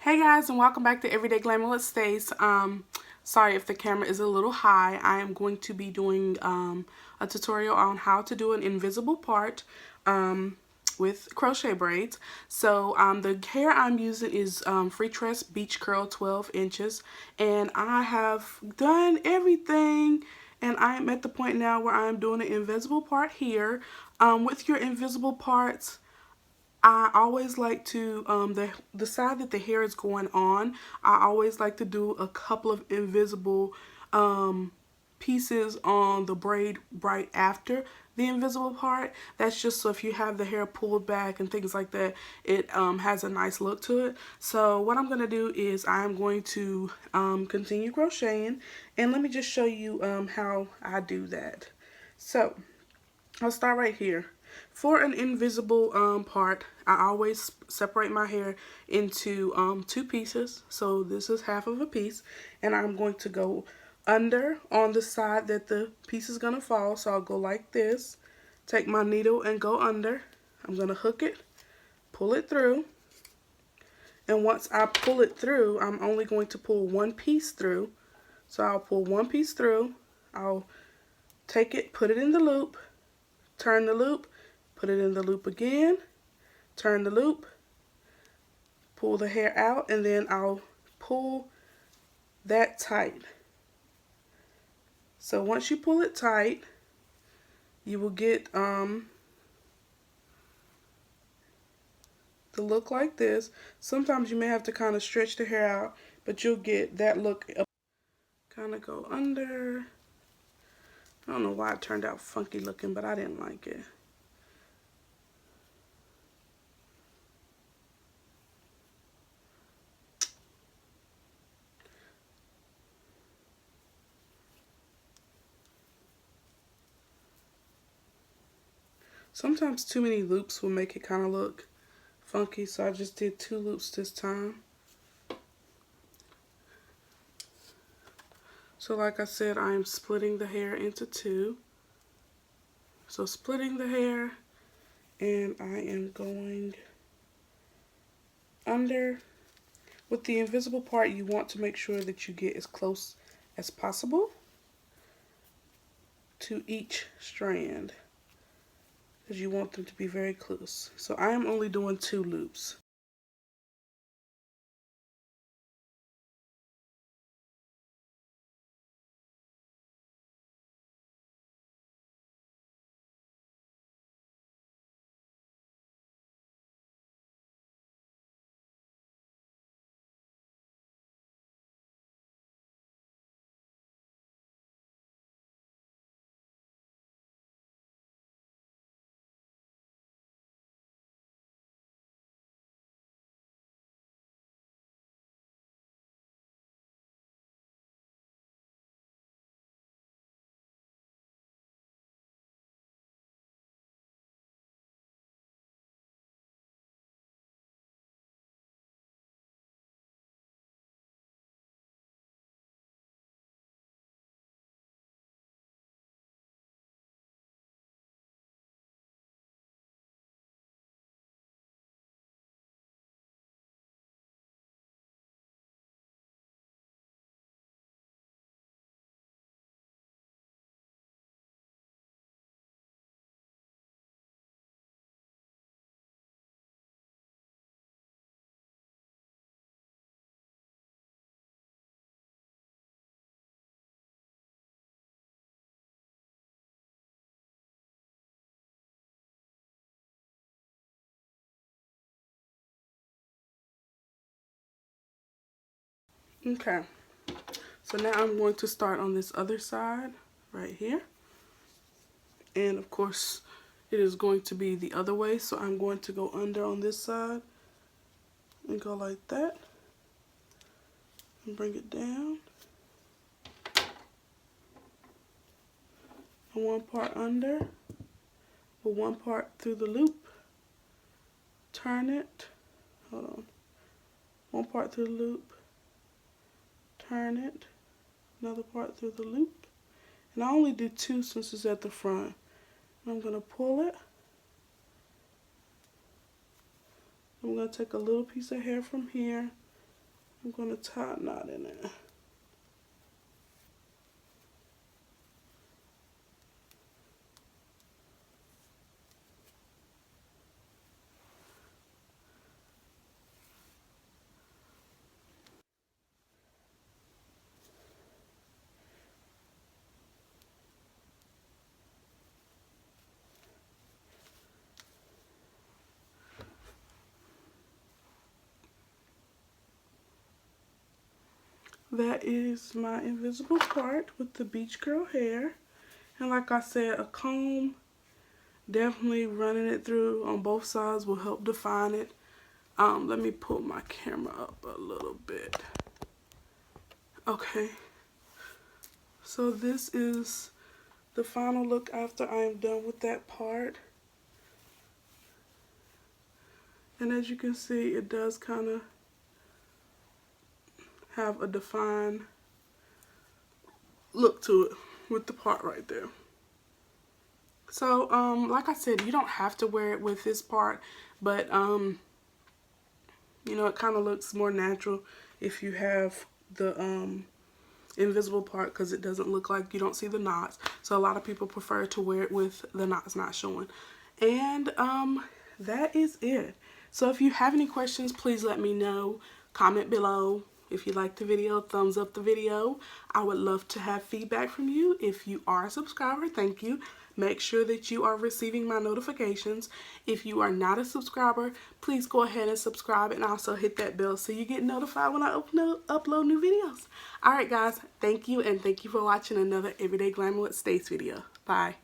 Hey guys, and welcome back to Everyday Glamour with Stace. Sorry if the camera is a little high. I am going to be doing a tutorial on how to do an invisible part with crochet braids. So the hair I'm using is freetress beach curl 12 inches, and I have done everything, and I am at the point now where I am doing an invisible part here. With your invisible parts, I always like to, the side that the hair is going on, I always like to do a couple of invisible pieces on the braid right after the invisible part. That's just so if you have the hair pulled back and things like that, it has a nice look to it. So what I'm going to do is I'm going to continue crocheting, and let me just show you how I do that. So I'll start right here. For an invisible part, I always separate my hair into two pieces. So this is half of a piece, and I'm going to go under on the side that the piece is going to fall. So I'll go like this, take my needle and go under. I'm going to hook it, pull it through, and once I pull it through, I'm only going to pull one piece through. So I'll pull one piece through, I'll take it, put it in the loop, turn the loop, put it in the loop again, turn the loop, pull the hair out, and then I'll pull that tight. So once you pull it tight, you will get the look like this. Sometimes you may have to kind of stretch the hair out, but you'll get that look. Kind of go under. I don't know why it turned out funky looking, but I didn't like it. Sometimes too many loops will make it kind of look funky, so I just did 2 loops this time. So like I said, I am splitting the hair into 2. So splitting the hair, and I am going under. With the invisible part, you want to make sure that you get as close as possible to each strand, because you want them to be very close. So I am only doing 2 loops. Okay, so now I'm going to start on this other side right here, and of course it is going to be the other way, so I'm going to go under on this side and go like that and bring it down, and one part under with one part through the loop, turn it, hold on, one part through the loop, turn it, another part through the loop, and I only did 2 since it's at the front. I'm going to pull it. I'm going to take a little piece of hair from here, I'm going to tie a knot in it. That is my invisible part with the beach curl hair. And like I said, a comb, definitely running it through on both sides will help define it. Let me pull my camera up a little bit. Okay. So this is the final look after I am done with that part. And as you can see, it does kind of have a defined look to it with the part right there. So, like I said, you don't have to wear it with this part, but, you know, it kind of looks more natural if you have the, invisible part, because it doesn't look like you don't see the knots. So a lot of people prefer to wear it with the knots not showing. And, that is it. So if you have any questions, please let me know. Comment below. If you liked the video, thumbs up the video. I would love to have feedback from you. If you are a subscriber, thank you. Make sure that you are receiving my notifications. If you are not a subscriber, please go ahead and subscribe and also hit that bell so you get notified when I upload new videos. Alright guys, thank you, and thank you for watching another Everyday Glamour with Stace video. Bye.